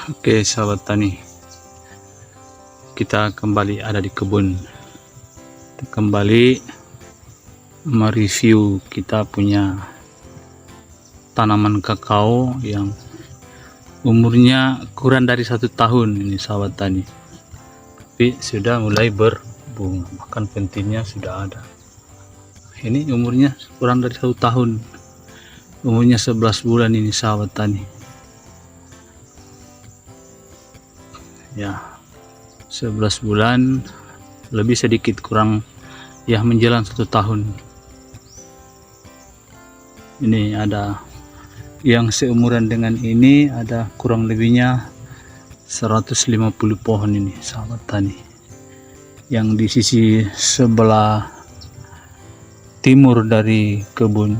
Oke sahabat tani, kita kembali ada di kebun. Kita kembali mereview kita punya tanaman kakao yang umurnya kurang dari 1 tahun ini sahabat tani, tapi sudah mulai berbunga, bahkan pentingnya sudah ada. Ini umurnya kurang dari 1 tahun, umurnya 11 bulan ini sahabat tani ya, 11 bulan lebih sedikit, kurang ya, menjelang 1 tahun. Ini ada yang seumuran dengan ini, ada kurang lebihnya 150 pohon ini sahabat tani. Yang di sisi sebelah timur dari kebun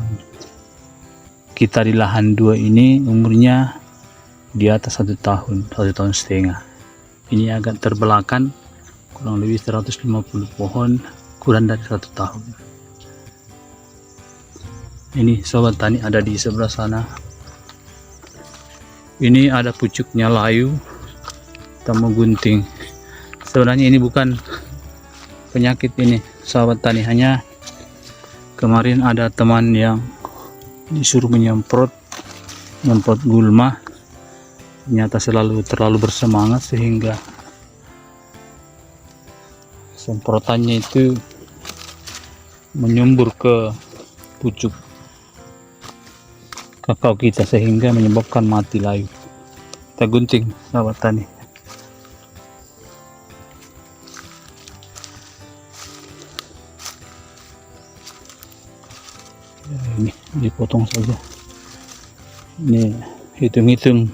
kita di lahan 2 ini umurnya di atas 1 tahun, 1 tahun setengah. Ini agak terbelakang, kurang lebih 150 pohon, kurang dari 1 tahun. Ini sobat tani ada di sebelah sana. Ini ada pucuknya layu, kita mau gunting. Sebenarnya ini bukan penyakit ini sahabat tani, hanya kemarin ada teman yang disuruh menyemprot gulma, ternyata terlalu bersemangat sehingga semprotannya itu menyembur ke pucuk kakao kita sehingga menyebabkan mati layu. Kita gunting sahabat tani. Ya, ini dipotong saja. Ini hitung-hitung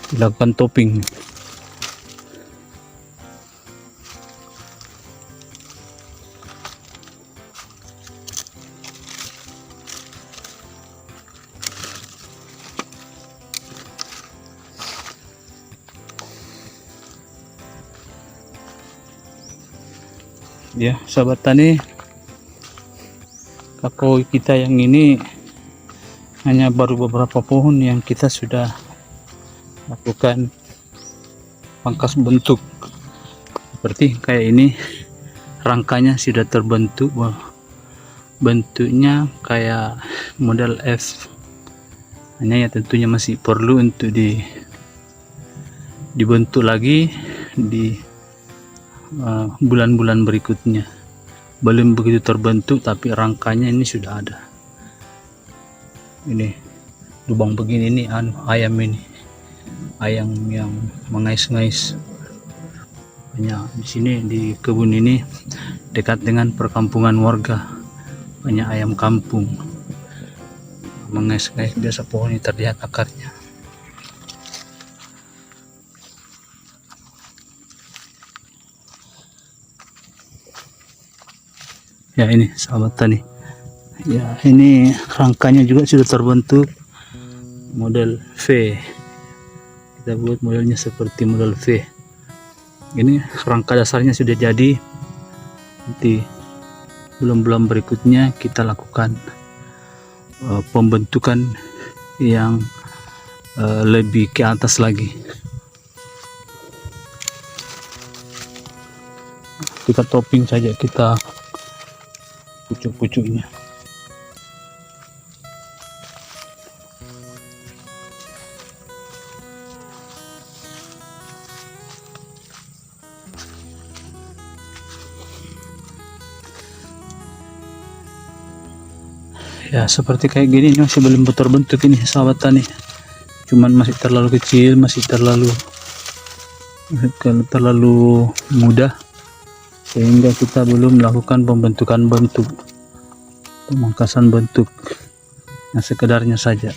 dilakukan topping. Ya sahabat tani, kakao kita yang ini hanya baru beberapa pohon yang kita sudah lakukan pangkas bentuk seperti kayak ini. Rangkanya sudah terbentuk, bentuknya kayak model F, hanya ya tentunya masih perlu untuk dibentuk lagi di bulan-bulan berikutnya. Belum begitu terbentuk tapi rangkanya ini sudah ada. Ini lubang begini, ini ayam ini, ayam yang mengais-ngais. Banyak di sini di kebun ini dekat dengan perkampungan warga, banyak ayam kampung mengais-ngais. Biasa pohon ini terlihat akarnya. Ya ini sahabat tani, ya ini rangkanya juga sudah terbentuk model V. Kita buat modelnya seperti model V. Ini rangka dasarnya sudah jadi. Nanti bulan-bulan berikutnya kita lakukan pembentukan yang lebih ke atas lagi. Kita topping saja, kita pucuk-pucuknya. Ya seperti kayak gini, ini masih belum terbentuk ini sahabat tani, cuman masih terlalu kecil, masih terlalu mudah, sehingga kita belum melakukan pembentukan bentuk, pemangkasan bentuk, yang sekedarnya saja.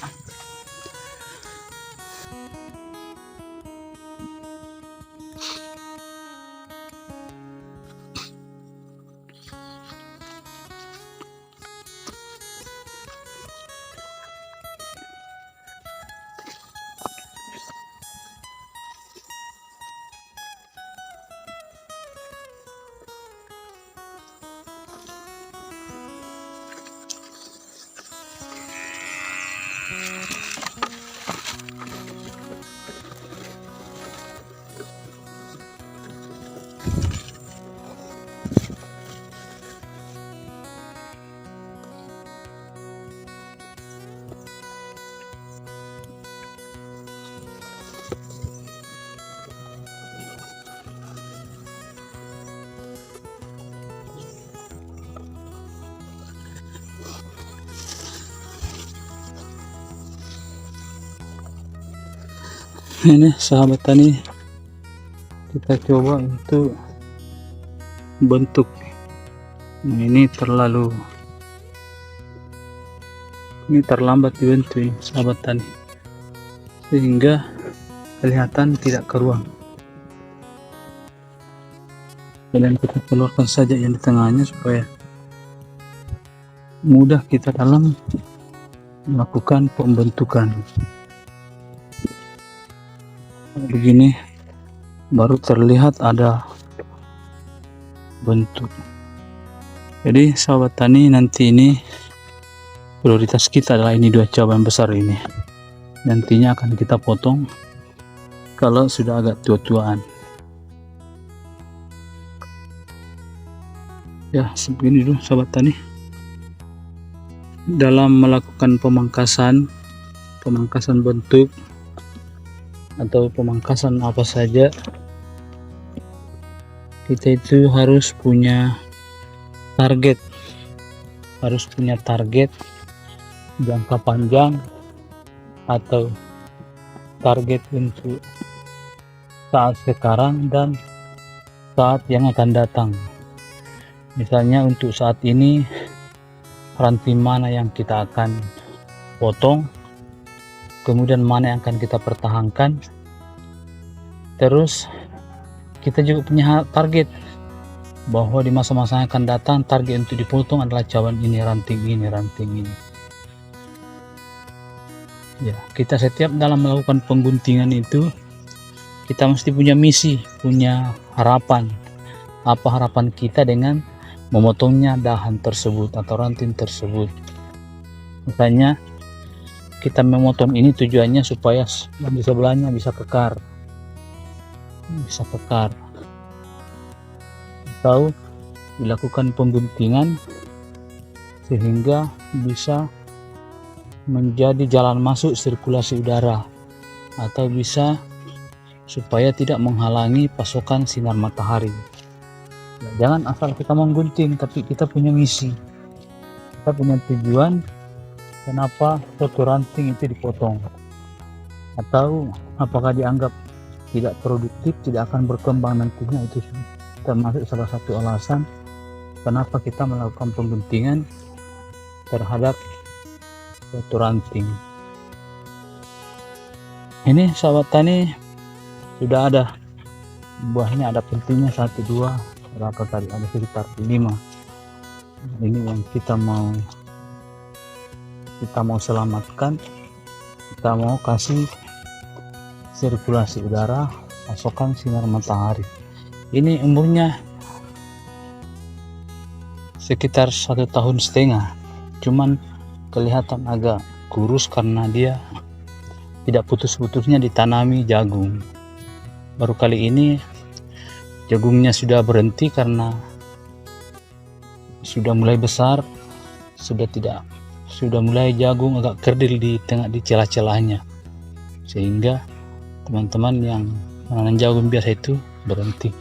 Ini sahabat tani, kita coba untuk bentuk. Nah, ini terlambat dibentuk ini, sahabat tani, sehingga kelihatan tidak keruang. Dan kita keluarkan saja yang di tengahnya supaya mudah kita dalam melakukan pembentukan. Begini baru terlihat ada bentuk. Jadi sahabat tani, nanti ini prioritas kita adalah ini dua cabai besar ini. Nantinya akan kita potong kalau sudah agak tua-tuaan. Ya, sebegini dulu sahabat tani. Dalam melakukan pemangkasan bentuk atau pemangkasan apa saja, kita itu harus punya target, jangka panjang atau target untuk saat sekarang dan saat yang akan datang. Misalnya untuk saat ini, ranting mana yang kita akan potong, kemudian mana yang akan kita pertahankan. Terus kita juga punya target bahwa di masa-masa yang akan datang, target untuk dipotong adalah cawan ini, ranting ini. Ya, kita setiap dalam melakukan pengguntingan itu, kita mesti punya misi, punya harapan. Apa harapan kita dengan memotongnya dahan tersebut atau ranting tersebut? Misalnya kita memotong ini tujuannya supaya di sebelahnya bisa kekar, atau dilakukan pengguntingan sehingga bisa menjadi jalan masuk sirkulasi udara, atau bisa supaya tidak menghalangi pasokan sinar matahari. Nah, jangan asal kita menggunting, tapi kita punya misi, kita punya tujuan kenapa suatu ranting itu dipotong, atau apakah dianggap tidak produktif, tidak akan berkembang nantinya. Itu termasuk salah satu alasan kenapa kita melakukan pengguntingan terhadap suatu ranting. Ini sahabat tani, sudah ada buahnya, ada pentingnya 1, 2, berapa tadi, ada sekitar 5. Ini yang kita mau selamatkan, kita mau kasih sirkulasi udara, pasokan sinar matahari. Ini umurnya sekitar 1,5 tahun, cuman kelihatan agak kurus karena dia tidak putus-putusnya ditanami jagung. Baru kali ini jagungnya sudah berhenti karena sudah mulai besar, sudah mulai jagung agak kerdil di celah-celahnya, sehingga teman-teman yang menanam jagung biasa itu berhenti.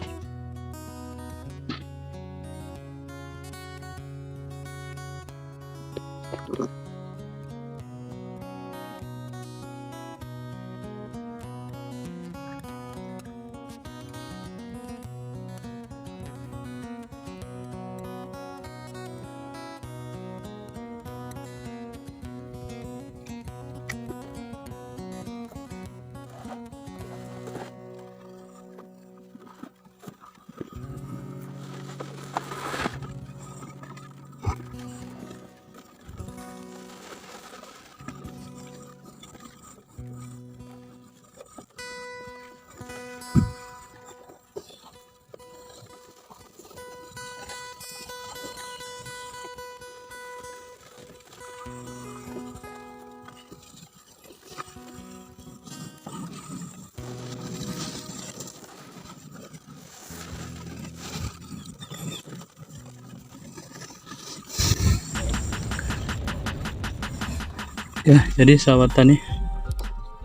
Ya, jadi sahabat tani,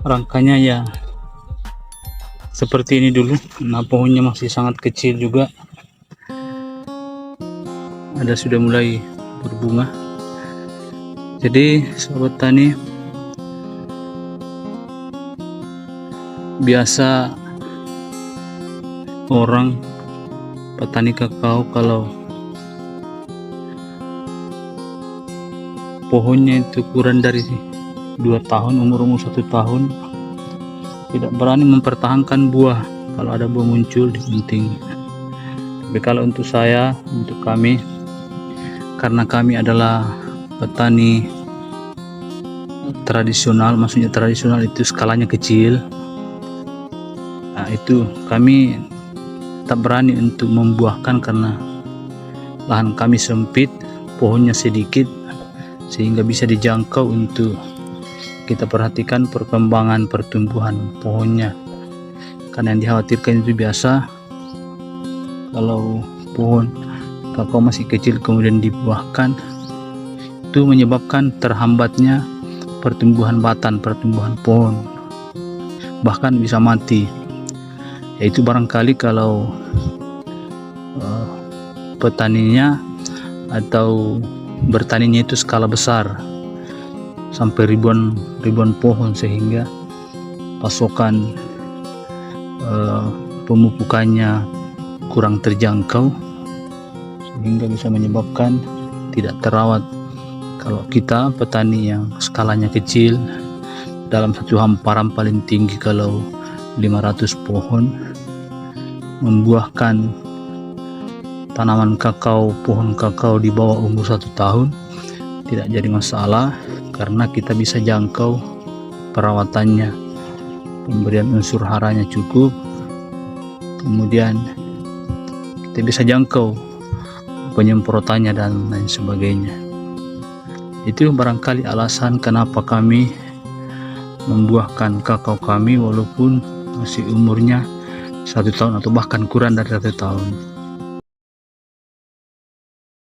rangkanya ya seperti ini dulu. Nah, pohonnya masih sangat kecil juga, ada sudah mulai berbunga. Jadi sahabat tani, biasa orang petani kakao kalau pohonnya itu kurang dari 2 tahun, umur 1 tahun, tidak berani mempertahankan buah. Kalau ada buah muncul digunting. Tapi kalau untuk saya, untuk kami, karena kami adalah petani tradisional, maksudnya tradisional itu skalanya kecil, nah itu kami tak berani untuk membuahkan karena lahan kami sempit, pohonnya sedikit, sehingga bisa dijangkau untuk kita perhatikan perkembangan pertumbuhan pohonnya. Karena yang dikhawatirkan itu biasa kalau pohon kakao masih kecil kemudian dibuahkan, itu menyebabkan terhambatnya pertumbuhan batang, pertumbuhan pohon, bahkan bisa mati. Yaitu barangkali kalau petaninya atau bertaninya itu skala besar sampai ribuan pohon, sehingga pasokan pemupukannya kurang terjangkau, sehingga bisa menyebabkan tidak terawat. Kalau kita petani yang skalanya kecil, dalam satu hamparan paling tinggi kalau 500 pohon, membuahkan tanaman kakao, pohon kakao di bawah umur 1 tahun, tidak jadi masalah karena kita bisa jangkau perawatannya, pemberian unsur haranya cukup, kemudian kita bisa jangkau penyemprotannya dan lain sebagainya. Itu barangkali alasan kenapa kami membuahkan kakao kami walaupun masih umurnya 1 tahun atau bahkan kurang dari 1 tahun.